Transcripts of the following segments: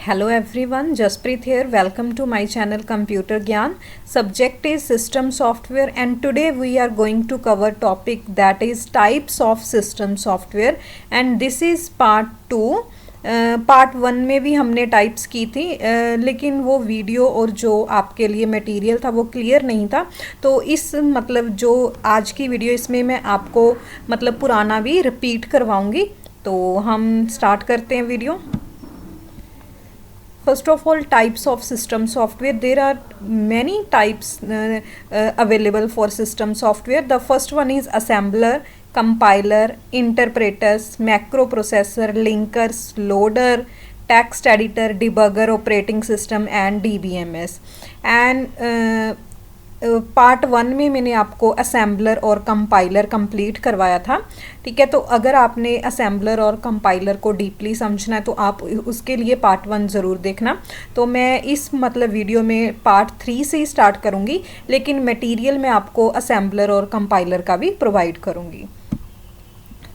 Hello everyone, Jaspreet here. Welcome to my channel Computer Gyan. Subject is system software and today we are going to cover topic that is types of system software and this is part 2. Part 1 में भी हमने types की थी लेकिन वो video और जो आपके लिए मटेरियल था वो क्लियर नहीं था, तो इस मतलब जो आज की वीडियो इसमें मैं आपको मतलब पुराना भी रिपीट करवाऊंगी। तो हम स्टार्ट करते हैं video. First of all, types of system software. There are many types available for system software. The first one is assembler, compiler, interpreters, macro processor, linkers, loader, text editor, debugger, operating system and DBMS. And part 1 में मैंने आपको assembler और compiler complete करवाया था, ठीक है। तो अगर आपने असेंबलर और कंपाइलर को डीपली समझना है तो आप उसके लिए पार्ट 1 ज़रूर देखना। तो मैं इस मतलब वीडियो में पार्ट 3 से ही स्टार्ट करूँगी, लेकिन मटेरियल मैं आपको असेंबलर और कंपाइलर का भी प्रोवाइड करूँगी।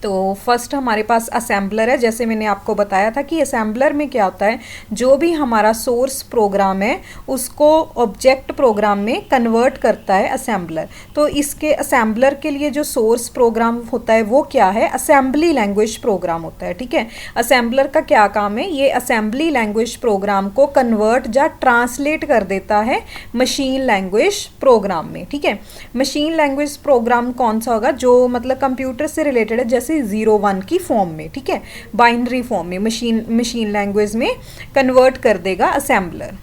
तो फर्स्ट हमारे पास असेंबलर है। जैसे मैंने आपको बताया था कि असेंबलर में क्या होता है, जो भी हमारा सोर्स प्रोग्राम है उसको ऑब्जेक्ट प्रोग्राम में कन्वर्ट करता है असेंबलर। तो इसके असेंबलर के लिए जो सोर्स प्रोग्राम होता है वो क्या है, असेंबली लैंग्वेज प्रोग्राम होता है, ठीक है। असेंबलर का क्या काम है, ये असेंबली लैंग्वेज प्रोग्राम को कन्वर्ट या ट्रांसलेट कर देता है मशीन लैंग्वेज प्रोग्राम में, ठीक है। मशीन लैंग्वेज प्रोग्राम कौन सा होगा, जो मतलब कंप्यूटर से रिलेटेड है, जैसे 0-1 की फॉर्म में, ठीक है, बाइनरी फॉर्म में मशीन लैंग्वेज में कन्वर्ट कर देगा असेंबलर।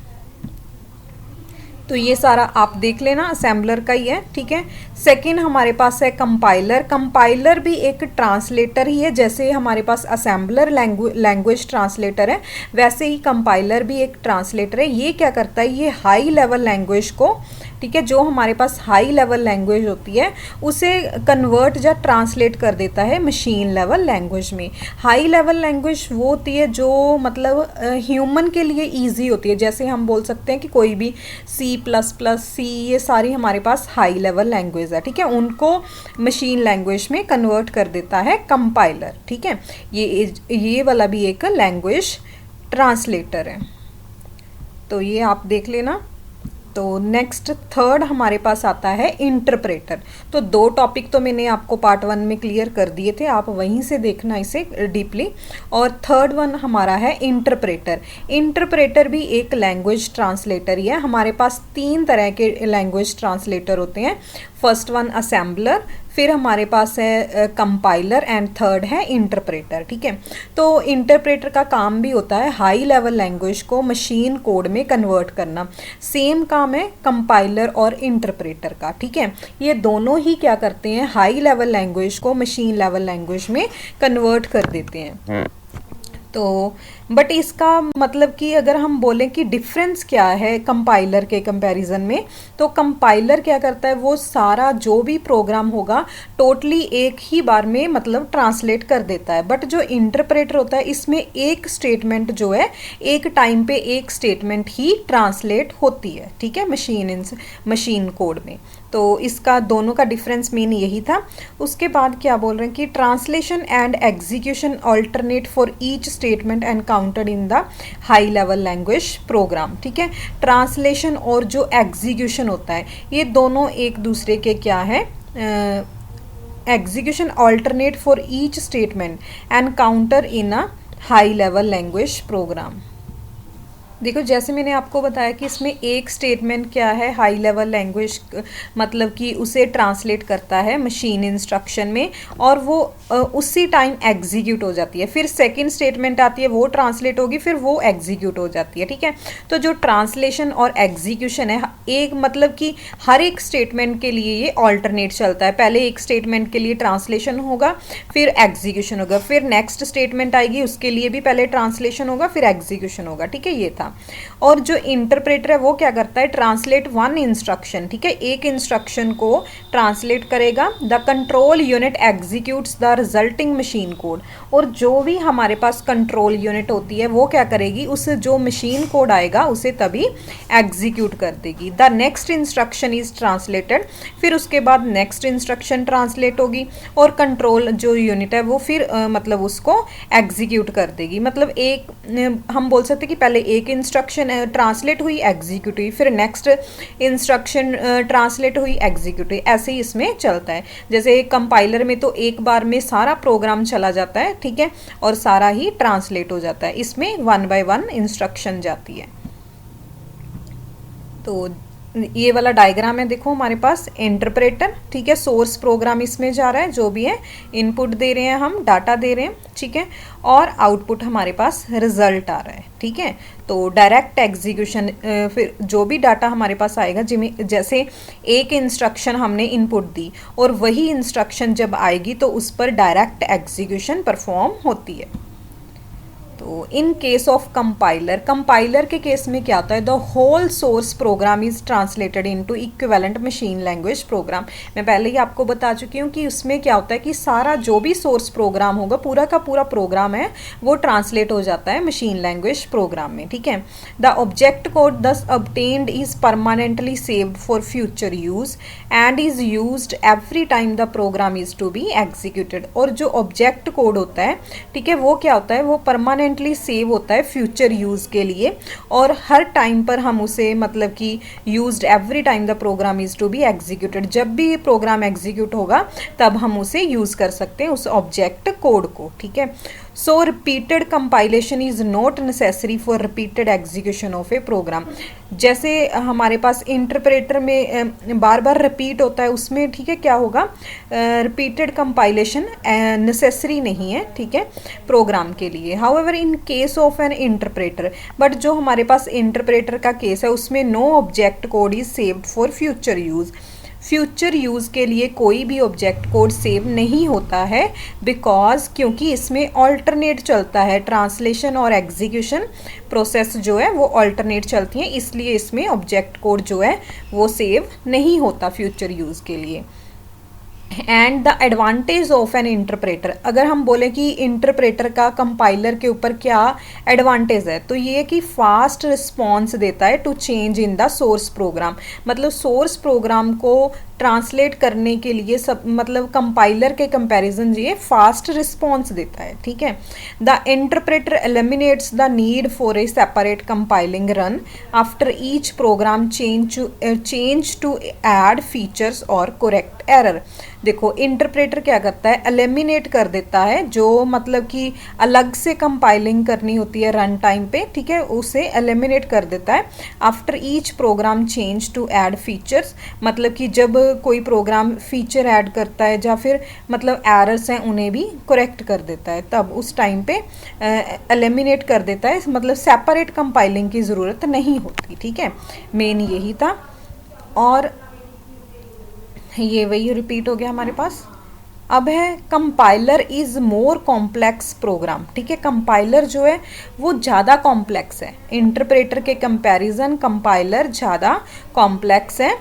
तो ये सारा आप देख लेना, असेंबलर का ही है, ठीक है। सेकंड हमारे पास है कंपाइलर। कंपाइलर भी एक ट्रांसलेटर ही है, जैसे हमारे पास असेंबलर लैंग्वेज ट्रांसलेटर है, वैसे ही कंपाइलर भी एक ट्रांसलेटर है। ये क्या करता है, ये हाई लेवल लैंग्वेज को, ठीक है, जो हमारे पास हाई लेवल लैंग्वेज होती है उसे कन्वर्ट या ट्रांसलेट कर देता है मशीन लेवल लैंग्वेज में। हाई लेवल लैंग्वेज वो होती है जो मतलब ह्यूमन के लिए इजी होती है, जैसे हम बोल सकते हैं कि कोई भी C++, ये सारी हमारे पास हाई लेवल लैंग्वेज है, ठीक है, उनको मशीन लैंग्वेज में कन्वर्ट कर देता है कंपाइलर, ठीक है। ये वाला भी एक लैंग्वेज ट्रांसलेटर है, तो ये आप देख लेना। तो नेक्स्ट थर्ड हमारे पास आता है इंटरप्रेटर। तो 2 टॉपिक तो मैंने आपको पार्ट 1 में क्लियर कर दिए थे, आप वहीं से देखना इसे डीपली। और थर्ड वन हमारा है इंटरप्रेटर। इंटरप्रेटर भी एक लैंग्वेज ट्रांसलेटर ही है। हमारे पास 3 तरह के लैंग्वेज ट्रांसलेटर होते हैं। फर्स्ट वन असेंबलर, फिर हमारे पास है कंपाइलर एंड थर्ड है इंटरप्रेटर, ठीक है। तो इंटरप्रेटर का काम भी होता है हाई लेवल लैंग्वेज को मशीन कोड में कन्वर्ट करना। सेम काम है कंपाइलर और इंटरप्रेटर का, ठीक है। ये दोनों ही क्या करते हैं, हाई लेवल लैंग्वेज को मशीन लेवल लैंग्वेज में कन्वर्ट कर देते हैं। तो बट इसका मतलब कि अगर हम बोलें कि डिफरेंस क्या है कंपाइलर के कंपैरिजन में, तो कंपाइलर क्या करता है, वो सारा जो भी प्रोग्राम होगा टोटली एक ही बार में मतलब ट्रांसलेट कर देता है। बट जो इंटरप्रेटर होता है इसमें एक स्टेटमेंट जो है एक टाइम पे एक स्टेटमेंट ही ट्रांसलेट होती है, ठीक है, मशीन कोड में। तो इसका दोनों का डिफरेंस मेन यही था। उसके बाद क्या बोल रहे हैं कि translation and execution alternate for each statement encountered in the high level language program, ठीक है। ट्रांसलेशन और जो एग्जीक्यूशन होता है ये दोनों एक दूसरे के क्या है, execution alternate for each statement encounter in a high level language program. देखो जैसे मैंने आपको बताया कि इसमें एक स्टेटमेंट क्या है, हाई लेवल लैंग्वेज मतलब कि उसे ट्रांसलेट करता है मशीन इंस्ट्रक्शन में और वो उसी टाइम एग्जीक्यूट हो जाती है। फिर सेकंड स्टेटमेंट आती है, वो ट्रांसलेट होगी, फिर वो एग्जीक्यूट हो जाती है, ठीक है। तो जो ट्रांसलेशन और एग्जीक्यूशन है, एक मतलब कि हर एक स्टेटमेंट के लिए ये ऑल्टरनेट चलता है। पहले एक स्टेटमेंट के लिए ट्रांसलेशन होगा, फिर एग्जीक्यूशन होगा, फिर नेक्स्ट स्टेटमेंट आएगी उसके लिए भी पहले ट्रांसलेशन होगा, फिर एग्जीक्यूशन होगा, ठीक है, ये था। जाएगा। और जो इंटरप्रेटर है वो क्या करता है, ट्रांसलेट वन इंस्ट्रक्शन, ठीक है, एक इंस्ट्रक्शन को ट्रांसलेट करेगा। The control unit executes the resulting machine code, और जो भी हमारे पास कंट्रोल यूनिट होती है वो क्या करेगी, उस जो मशीन कोड आएगा उसे तभी एग्जीक्यूट कर देगी। The next instruction is translated, फिर उसके बाद नेक्स्ट इंस्ट्रक्शन ट्रांसलेट होगी और कंट्रोल जो यूनिट है वो फिर मतलब उसको एग्जीक्यूट कर देगी। मतलब एक हम बोल सकते हैं कि पहले एक इंस्ट्रक्शन ट्रांसलेट हुई, एग्जीक्यूट हुई, फिर नेक्स्ट इंस्ट्रक्शन ट्रांसलेट हुई, एग्जीक्यूट हुई, ऐसे ही इसमें चलता है। जैसे कंपाइलर में तो एक बार में सारा प्रोग्राम चला जाता है, ठीक है, और सारा ही ट्रांसलेट हो जाता है। इसमें 1 बाय 1 इंस्ट्रक्शन जाती है। तो ये वाला डायग्राम है, देखो हमारे पास इंटरप्रेटर, ठीक है, सोर्स प्रोग्राम इसमें जा रहा है, जो भी है इनपुट दे रहे हैं हम, डाटा दे रहे हैं, ठीक है, और आउटपुट हमारे पास रिजल्ट आ रहा है, ठीक है। तो डायरेक्ट एग्जीक्यूशन, फिर जो भी डाटा हमारे पास आएगा, जिसमें जैसे एक इंस्ट्रक्शन हमने इनपुट दी और वही इंस्ट्रक्शन जब आएगी तो उस पर डायरेक्ट एग्जीक्यूशन परफॉर्म होती है। तो in case of compiler, compiler के केस में क्या होता है, the whole source program is translated into equivalent machine language program. मैं पहले ही आपको बता चुकी हूँ कि उसमें क्या होता है कि सारा जो भी सोर्स प्रोग्राम होगा, पूरा का पूरा प्रोग्राम है, वो ट्रांसलेट हो जाता है मशीन लैंग्वेज प्रोग्राम में, ठीक है। The object code thus obtained is permanently saved for future use and is used every time the program is to be executed. और जो ऑब्जेक्ट कोड होता है, ठीक है, वो क्या होता है, वो परमानेंटली सेव होता है फ्यूचर यूज़ के लिए, और हर टाइम पर हम उसे मतलब कि used every time the program is to be executed, जब भी प्रोग्राम एग्जीक्यूट होगा तब हम उसे यूज़ कर सकते हैं उस ऑब्जेक्ट कोड को, ठीक है। So repeated compilation is not necessary for repeated execution of a program. जैसे हमारे पास इंटरप्रेटर में बार बार रिपीट होता है, उसमें ठीक है क्या होगा, रिपीटेड कंपाइलेशन नेसेसरी नहीं है, ठीक है, प्रोग्राम के लिए। However in case of an interpreter, but जो हमारे पास इंटरप्रेटर का केस है उसमें no object code is saved for future use. Future use के लिए कोई भी ऑब्जेक्ट कोड सेव नहीं होता है, बिकॉज क्योंकि इसमें ऑल्टरनेट चलता है, ट्रांसलेशन और एग्जीक्यूशन प्रोसेस जो है वो ऑल्टरनेट चलती हैं, इसलिए इसमें ऑब्जेक्ट कोड जो है वो सेव नहीं होता फ्यूचर यूज़ के लिए। And the advantage of an interpreter, अगर हम बोले कि इंटरप्रेटर का कंपाइलर के ऊपर क्या एडवांटेज है, तो ये कि फास्ट रिस्पॉन्स देता है to change in the source program. मतलब सोर्स प्रोग्राम को ट्रांसलेट करने के लिए सब मतलब कंपाइलर के कंपैरिजन ये फास्ट रिस्पॉन्स देता है, ठीक है। The interpreter eliminates the need for a separate compiling run after each program change to add features और करेक्ट एरर। देखो इंटरप्रेटर क्या करता है, एलिमिनेट कर देता है, जो मतलब कि अलग से कंपाइलिंग करनी होती है रन टाइम पे, ठीक है, उसे एलिमिनेट कर देता है। After each program change to add features, मतलब कि जब कोई प्रोग्राम फीचर ऐड करता है या फिर मतलब एरर्स हैं उन्हें भी करेक्ट कर देता है, तब उस टाइम पे एलिमिनेट कर देता है, मतलब सेपरेट कंपाइलिंग की ज़रूरत नहीं होती, ठीक है, मेन यही था। और ये वही रिपीट हो गया हमारे पास। अब है compiler is more complex program, ठीक है, कंपाइलर जो है वो ज़्यादा कॉम्प्लेक्स है, इंटरप्रेटर के कंपैरिजन कंपाइलर ज़्यादा कॉम्प्लेक्स है।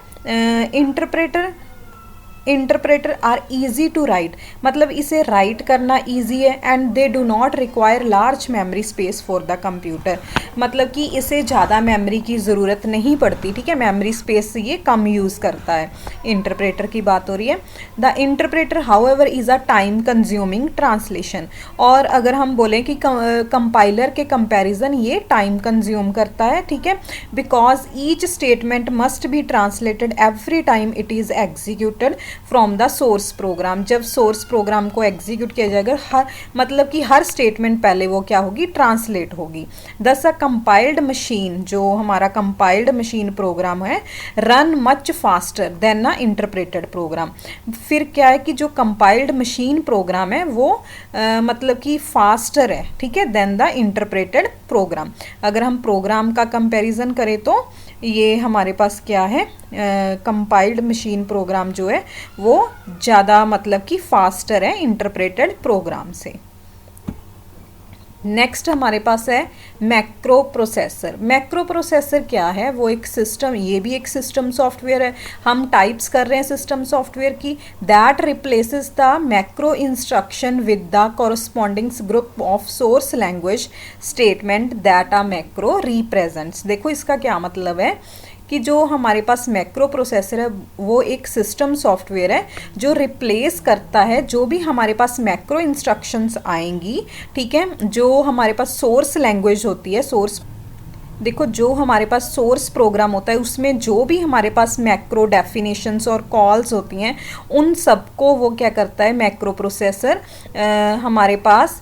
Interpreter are easy to write, मतलब इसे राइट करना ईजी है, and they do not require large memory space for the computer, मतलब कि इसे ज़्यादा मेमोरी की ज़रूरत नहीं पड़ती, ठीक है, मेमोरी स्पेस ये कम यूज़ करता है। इंटरप्रेटर की बात हो रही है। The interpreter however is a time consuming translation, और अगर हम बोलें कि कंपाइलर के कंपैरिजन ये टाइम कंज्यूम करता है, ठीक है, because each statement must be translated every time it is executed from the source programme. जब सोर्स प्रोग्राम को एग्जीक्यूट किया जाएगा, हर मतलब कि हर स्टेटमेंट पहले वो क्या होगी, ट्रांसलेट होगी। दस अ कंपाइल्ड मशीन, जो हमारा कंपाइल्ड मशीन प्रोग्राम है, रन मच फास्टर देन अ इंटरप्रेटेड प्रोग्राम। फिर क्या है कि जो कंपाइल्ड मशीन प्रोग्राम है वो मतलब कि फास्टर है, ठीक है, देन द इंटरप्रेटेड प्रोग्राम। अगर हम प्रोग्राम का कंपैरिजन करें तो ये हमारे पास क्या है, कंपाइल्ड मशीन प्रोग्राम जो है वो ज़्यादा मतलब कि फास्टर है इंटरप्रेटेड प्रोग्राम से। नेक्स्ट हमारे पास है मैक्रो प्रोसेसर। मैक्रो प्रोसेसर क्या है? वो एक सिस्टम, ये भी एक सिस्टम सॉफ्टवेयर है। हम टाइप्स कर रहे हैं सिस्टम सॉफ्टवेयर की। That replaces the macro instruction with the corresponding group of source language statement that a macro represents. देखो इसका क्या मतलब है कि जो हमारे पास मैक्रो प्रोसेसर है वो एक सिस्टम सॉफ्टवेयर है जो रिप्लेस करता है जो भी हमारे पास मैक्रो इंस्ट्रक्शंस आएंगी, ठीक है, जो हमारे पास सोर्स लैंग्वेज होती है। सोर्स, देखो जो हमारे पास सोर्स प्रोग्राम होता है उसमें जो भी हमारे पास मैक्रो डेफिनेशंस और कॉल्स होती हैं उन सबको वो क्या करता है, मैक्रो प्रोसेसर हमारे पास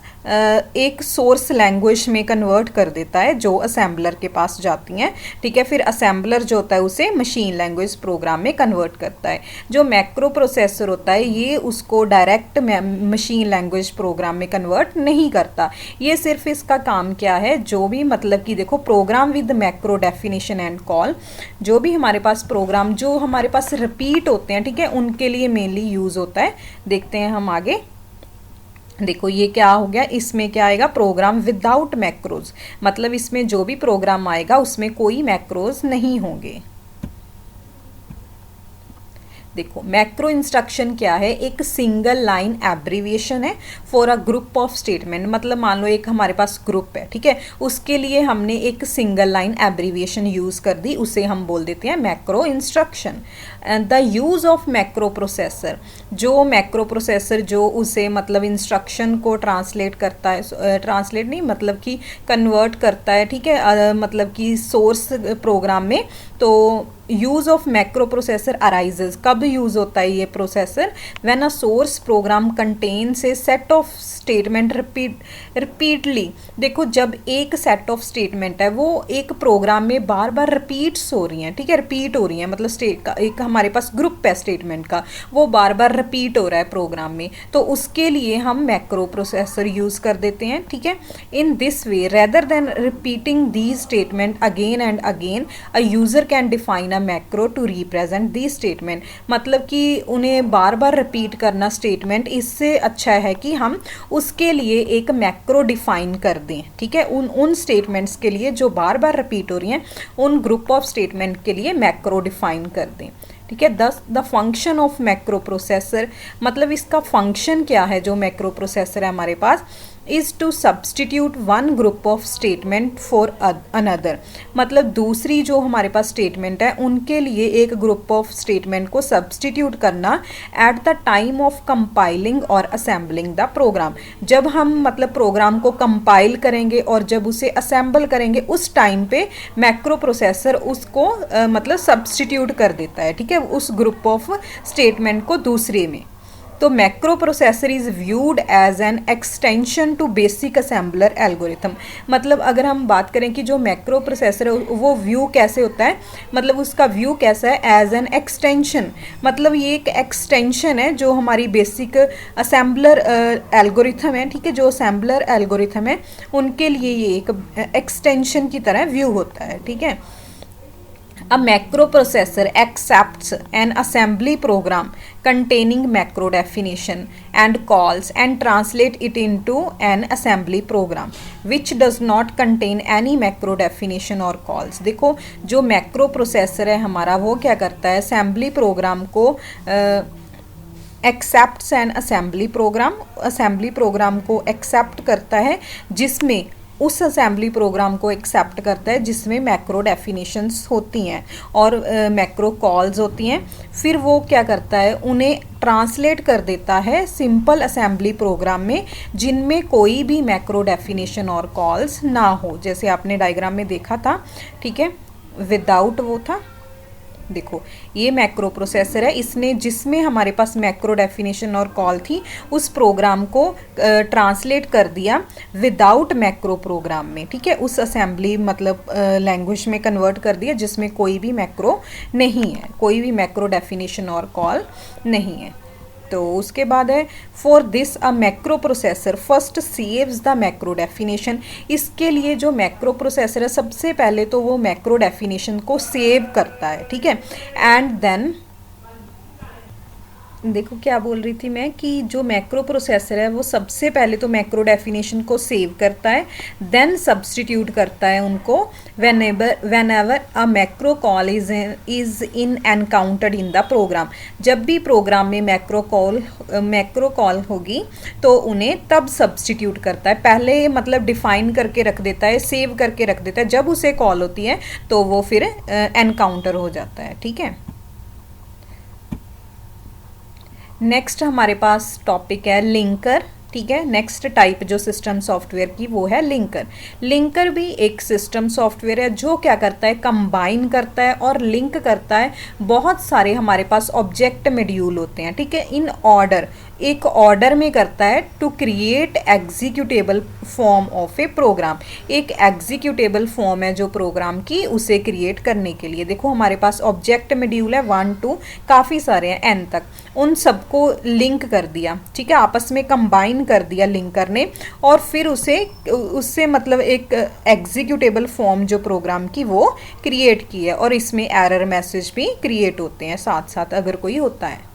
एक सोर्स लैंग्वेज में कन्वर्ट कर देता है जो असेंबलर के पास जाती हैं, ठीक है। फिर असेंबलर जो होता है उसे मशीन लैंग्वेज प्रोग्राम में कन्वर्ट करता है। जो मैक्रो प्रोसेसर होता है ये उसको डायरेक्ट मशीन लैंग्वेज प्रोग्राम में कन्वर्ट नहीं करता। ये सिर्फ इसका काम क्या है, जो भी मतलब कि देखो program with macro definition and call, जो भी हमारे पास प्रोग्राम जो हमारे पास रिपीट होते हैं, ठीक है, उनके लिए मेनली यूज़ होता है। देखते हैं हम आगे। देखो ये क्या हो गया, इसमें क्या आएगा, प्रोग्राम विदाउट मैक्रोज, मतलब इसमें जो भी प्रोग्राम आएगा उसमें कोई मैक्रोज नहीं होंगे। देखो मैक्रो इंस्ट्रक्शन क्या है, एक सिंगल लाइन एब्रीविएशन है for a group of statement. मतलब मान लो एक हमारे पास ग्रुप है, ठीक है, उसके लिए हमने एक सिंगल लाइन एब्रीविएशन यूज़ कर दी, उसे हम बोल देते हैं macro instruction. The use of macro processor, जो मैक्रो प्रोसेसर जो उसे मतलब इंस्ट्रक्शन को ट्रांसलेट करता है, ट्रांसलेट नहीं मतलब कि कन्वर्ट करता है, ठीक है, मतलब कि सोर्स प्रोग्राम में। तो use of macro processor arises, कब यूज़ होता है ये processor, when a source program contains A set of statement repeatedly. देखो जब एक सेट ऑफ स्टेटमेंट है वो एक प्रोग्राम में बार बार रिपीट्स हो रही हैं, ठीक है, रिपीट हो रही हैं, मतलब स्टेट का एक हमारे पास ग्रुप है स्टेटमेंट का, वो बार बार रिपीट हो रहा है प्रोग्राम में, तो उसके लिए हम मैक्रो प्रोसेसर यूज़ कर देते हैं, ठीक है। In this way rather than repeating these statement again and again a user can define a macro to represent the statement. मतलब कि उन्हें बार बार रिपीट करना स्टेटमेंट, इससे अच्छा है कि हम उसके लिए एक मैक्रो डिफाइन कर दें, ठीक है, उन स्टेटमेंट्स के लिए जो बार बार रिपीट हो रही हैं, उन ग्रुप ऑफ स्टेटमेंट के लिए मैक्रो डिफाइन कर दें, ठीक है। The function of macro processor, मतलब इसका फंक्शन क्या है, जो मैक्रो प्रोसेसर है हमारे पास, is to substitute one group of statement for another. मतलब दूसरी जो हमारे पास स्टेटमेंट है उनके लिए एक ग्रुप ऑफ स्टेटमेंट को सब्सटीट्यूट करना at the time of compiling और असेंबलिंग द प्रोग्राम। जब हम मतलब प्रोग्राम को कंपाइल करेंगे और जब उसे असेंबल करेंगे उस टाइम पे मैक्रो प्रोसेसर उसको मतलब सब्सटीट्यूट कर देता है, ठीक है, उस ग्रुप ऑफ स्टेटमेंट को दूसरे में। तो macro processor is viewed as an extension to basic assembler algorithm. मतलब अगर हम बात करें कि जो मैक्रो प्रोसेसर है वो व्यू कैसे होता है, मतलब उसका व्यू कैसा है, एज एन एक्सटेंशन, मतलब ये एक एक्सटेंशन है जो हमारी बेसिक असेंबलर एल्गोरिथम है, ठीक है, जो असेंबलर एल्गोरिथम है उनके लिए ये एक एक्सटेंशन की तरह व्यू होता है, ठीक है। A microprocessor accepts an assembly program containing macro definition and calls and translate it into an assembly program which does not contain any macro definition or calls। देखो जो मैक्रो प्रोसेसर है हमारा वो क्या करता है, असेंबली प्रोग्राम को accepts N assembly programme को एक्सेप्ट करता है, जिसमें उस असेंबली प्रोग्राम को एक्सेप्ट करता है जिसमें मैक्रो डेफिनेशंस होती हैं और मैक्रो कॉल्स होती हैं। फिर वो क्या करता है, उन्हें ट्रांसलेट कर देता है सिंपल असेंबली प्रोग्राम में जिनमें कोई भी मैक्रो डेफिनेशन और कॉल्स ना हो, जैसे आपने डायग्राम में देखा था, ठीक है, विदाउट वो था। देखो ये मैक्रो प्रोसेसर है, इसने जिसमें हमारे पास मैक्रो डेफिनेशन और कॉल थी उस प्रोग्राम को ट्रांसलेट कर दिया विदाउट मैक्रो प्रोग्राम में, ठीक है, उस असेंबली मतलब लैंग्वेज में कन्वर्ट कर दिया जिसमें कोई भी मैक्रो नहीं है, कोई भी मैक्रो डेफिनेशन और कॉल नहीं है। तो उसके बाद है for this a macro processor first saves the macro definition. इसके लिए जो मैक्रो प्रोसेसर है सबसे पहले तो वो मैक्रो डेफिनेशन को सेव करता है, ठीक है, एंड देन देखो क्या बोल रही थी मैं कि जो मैक्रो प्रोसेसर है वो सबसे पहले तो मैक्रो डेफिनेशन को सेव करता है, देन सब्सटीट्यूट करता है उनको whenever a macro call is in encountered in the program. जब भी प्रोग्राम में मैक्रो कॉल होगी तो उन्हें तब सब्सटीट्यूट करता है, पहले मतलब डिफाइन करके रख देता है, सेव करके रख देता है, जब उसे कॉल होती है तो वो फिर एनकाउंटर हो जाता है। ठीक है, नेक्स्ट हमारे पास टॉपिक है लिंकर। ठीक है, नेक्स्ट टाइप जो सिस्टम सॉफ्टवेयर की वो है लिंकर। लिंकर भी एक सिस्टम सॉफ्टवेयर है जो क्या करता है, कंबाइन करता है और लिंक करता है बहुत सारे हमारे पास ऑब्जेक्ट मॉड्यूल होते हैं। ठीक है, इन ऑर्डर, एक ऑर्डर में करता है to create executable form of a program. एक एग्जीक्यूटेबल फॉर्म है जो प्रोग्राम की, उसे क्रिएट करने के लिए देखो हमारे पास ऑब्जेक्ट मॉड्यूल है 1 2 काफ़ी सारे हैं n तक, उन सबको लिंक कर दिया। ठीक है, आपस में कंबाइन कर दिया लिंकर ने और फिर उससे मतलब एक एग्जीक्यूटेबल फॉर्म जो प्रोग्राम की वो क्रिएट की है, और इसमें एरर मैसेज भी क्रिएट होते हैं साथ साथ अगर कोई होता है।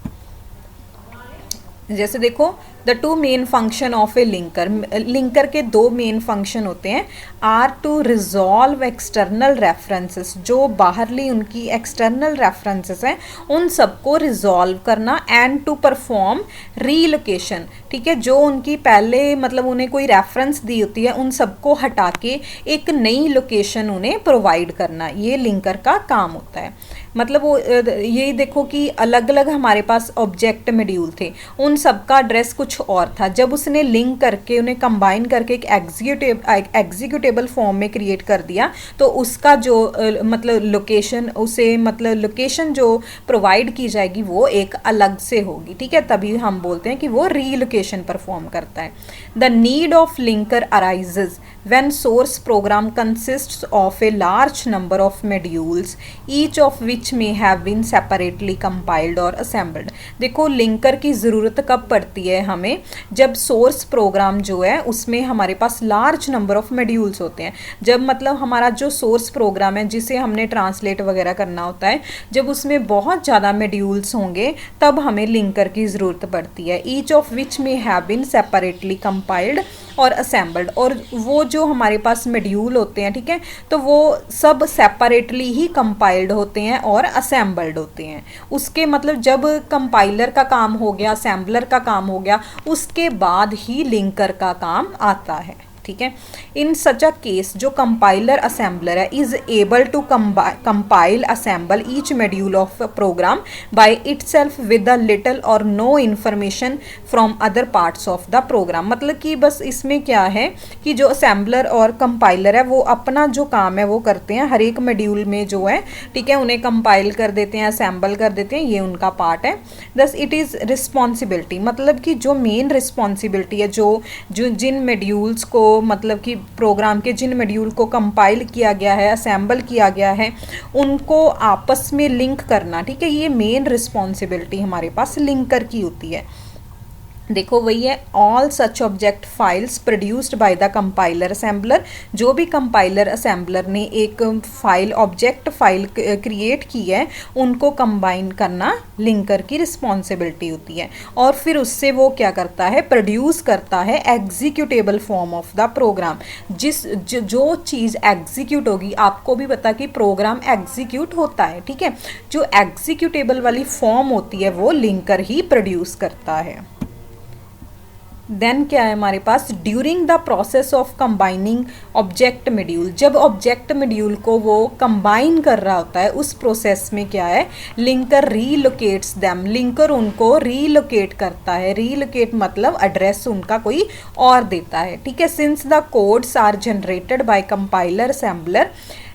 जैसे देखो the two main function of a linker, linker के दो मेन फंक्शन होते हैं, are to resolve external references, जो बाहरली उनकी एक्सटर्नल रेफरेंसेस हैं उन सबको रिजॉल्व करना, एंड टू परफॉर्म रीलोकेशन। ठीक है, जो उनकी पहले मतलब उन्हें कोई रेफरेंस दी होती है उन सबको हटा के एक नई लोकेशन उन्हें प्रोवाइड करना, ये लिंकर का काम होता है। मतलब वो यही देखो कि अलग अलग हमारे पास ऑब्जेक्ट मॉड्यूल थे, उन सबका एड्रेस कुछ और था, जब उसने लिंक करके उन्हें कंबाइन करके एक एग्जीक्यूटेबल फॉर्म में क्रिएट कर दिया तो उसका जो मतलब लोकेशन, उसे मतलब लोकेशन जो प्रोवाइड की जाएगी वो एक अलग से होगी। ठीक है, तभी हम बोलते हैं कि वो रीलोकेशन परफॉर्म करता है। The need of linker arises when source program consists of a large number of modules each of which may have been separately compiled or assembled। देखो लिंकर की ज़रूरत कब पड़ती है हमें, जब सोर्स प्रोग्राम जो है उसमें हमारे पास लार्ज नंबर ऑफ मॉड्यूल्स होते हैं। जब मतलब हमारा जो सोर्स प्रोग्राम है जिसे हमने ट्रांसलेट वगैरह करना होता है, जब उसमें बहुत ज़्यादा मॉड्यूल्स होंगे तब हमें लिंकर की ज़रूरत पड़ती है। ईच ऑफ विच में हैव बीन सेपरेटली कंपाइल्ड और असेंबल्ड, और वो जो हमारे पास मॉड्यूल होते हैं, ठीक है, तो वो सब सेपरेटली ही कंपाइल्ड होते हैं और असेंबल्ड होते हैं। उसके मतलब जब कंपाइलर का काम हो गया, असेंबलर का काम हो गया, उसके बाद ही लिंकर का काम आता है। ठीक है, इन सच अ केस जो कंपाइलर असेंबलर है is able to compile assemble each module of program by itself with a little और no information from other parts of the program. मतलब कि बस इसमें क्या है कि जो असेंबलर और कंपाइलर है वो अपना जो काम है वो करते हैं, हर एक मॉड्यूल में जो है, ठीक है, उन्हें कंपाइल कर देते हैं, असेंबल कर देते हैं, ये उनका पार्ट है। दस इट इज़ रिस्पॉन्सिबिलिटी, मतलब कि जो मेन रिस्पॉन्सिबिलिटी है, जो जिन मॉड्यूल्स को मतलब कि प्रोग्राम के जिन मॉड्यूल को कंपाइल किया गया है, असेंबल किया गया है, उनको आपस में लिंक करना, ठीक है, ये मेन रिस्पॉन्सिबिलिटी हमारे पास लिंकर की होती है। देखो वही है, all such object files produced by the compiler assembler, जो भी कंपाइलर असेंबलर ने एक फाइल, ऑब्जेक्ट फाइल क्रिएट की है, उनको कंबाइन करना लिंकर की रिस्पॉन्सिबिलिटी होती है। और फिर उससे वो क्या करता है, प्रोड्यूस करता है executable form of the program. जो चीज़ एग्जीक्यूट होगी, आपको भी पता कि प्रोग्राम एग्जीक्यूट होता है, ठीक है, जो एग्जीक्यूटेबल वाली फॉर्म होती है वो लिंकर ही प्रोड्यूस करता है। देन क्या है हमारे पास, during the process of combining object module, जब ऑब्जेक्ट मॉड्यूल को वो कंबाइन कर रहा होता है उस प्रोसेस में क्या है, लिंकर रीलोकेट्स देम, लिंकर उनको रीलोकेट करता है। रीलोकेट मतलब एड्रेस उनका कोई और देता है, ठीक है। Since the codes are generated by compiler assembler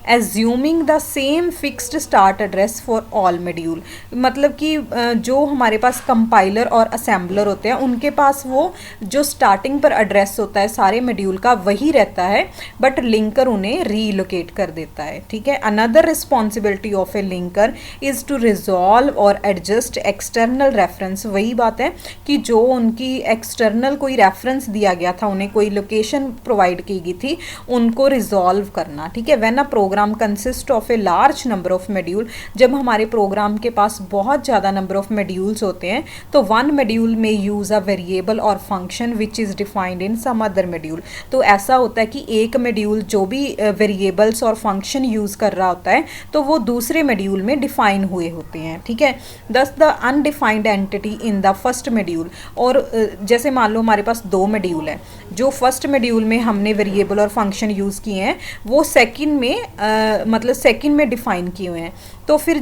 assuming the same fixed start address for all module, मतलब कि जो हमारे पास कंपाइलर और असेंबलर होते हैं उनके पास वो जो स्टार्टिंग पर एड्रेस होता है सारे मॉड्यूल का वही रहता है, बट लिंकर उन्हें रीलोकेट कर देता है, ठीक है। Another responsibility of a linker is to resolve और एडजस्ट एक्सटर्नल रेफरेंस, वही बात है कि जो उनकी एक्सटर्नल कोई रेफरेंस दिया गया था, उन्हें कोई लोकेशन प्रोवाइड की गई थी, उनको रिजॉल्व करना, ठीक है। When a program consist of a large number of module, जब हमारे प्रोग्राम के पास बहुत ज़्यादा नंबर ऑफ मॉड्यूल्स होते हैं तो वन मॉड्यूल में यूज़ अ वेरिएबल और function which is defined in some other module. तो ऐसा होता है कि एक मॉड्यूल जो भी वेरिएबल्स और फंक्शन यूज़ कर रहा होता है तो वो दूसरे मॉड्यूल में डिफाइन हुए होते हैं, ठीक है। दस the undefined entity in the first module, और जैसे मान लो हमारे पास दो मॉड्यूल है, जो फर्स्ट मॉड्यूल में हमने वेरिएबल और फंक्शन यूज़ किए हैं वो सेकंड में मतलब सेकंड में डिफाइन किए हुए हैं, तो फिर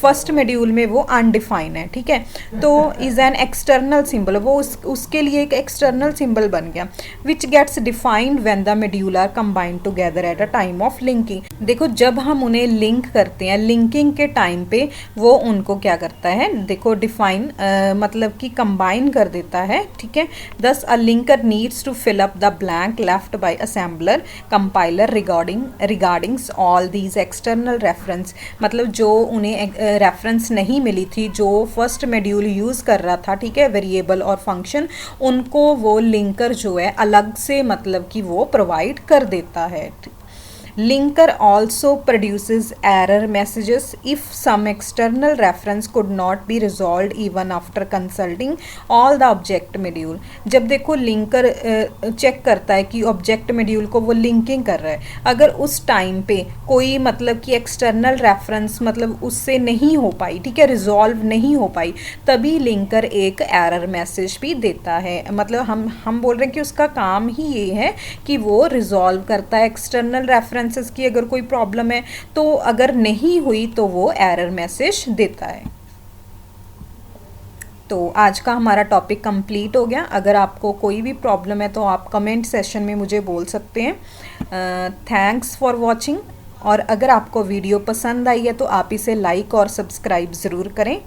फर्स्ट मॉड्यूल में वो अनडिफाइन है, ठीक है। तो इज़ एन एक्सटर्नल सिंबल, वो उसके लिए एक एक्सटर्नल सिंबल बन गया, which gets defined when the module are combined together at a time of linking. देखो जब हम उन्हें लिंक करते हैं लिंकिंग के टाइम पे वो उनको क्या करता है, देखो डिफाइन मतलब कि कंबाइन कर देता है, ठीक है। Thus a linker needs to fill up the blank left by assembler compiler regardings all these external reference, मतलब जो उन्हें रेफरेंस नहीं मिली थी जो फर्स्ट मॉड्यूल यूज़ कर रहा था, ठीक है, वेरिएबल और फंक्शन, उनको वो लिंकर जो है अलग से मतलब कि वो प्रोवाइड कर देता है। Linker also produces error messages if some external reference could not be resolved even after consulting all the object module। जब देखो लिंकर चेक करता है कि ऑब्जेक्ट मॉड्यूल को वो लिंकिंग कर रहा है, अगर उस टाइम पे कोई मतलब कि एक्सटर्नल रेफरेंस मतलब उससे नहीं हो पाई, ठीक है, रिजॉल्व नहीं हो पाई, तभी लिंकर एक एरर मैसेज भी देता है। मतलब हम बोल रहे हैं कि उसका काम ही ये है कि वो रिजॉल्व करता है एक्सटर्नल रेफरेंस की अगर कोई प्रॉब्लम है, तो अगर नहीं हुई तो वो एरर मैसेज देता है। तो आज का हमारा टॉपिक कंप्लीट हो गया। अगर आपको कोई भी प्रॉब्लम है तो आप कमेंट सेशन में मुझे बोल सकते हैं। थैंक्स फॉर वॉचिंग, और अगर आपको वीडियो पसंद आई है तो आप इसे लाइक और सब्सक्राइब ज़रूर करें।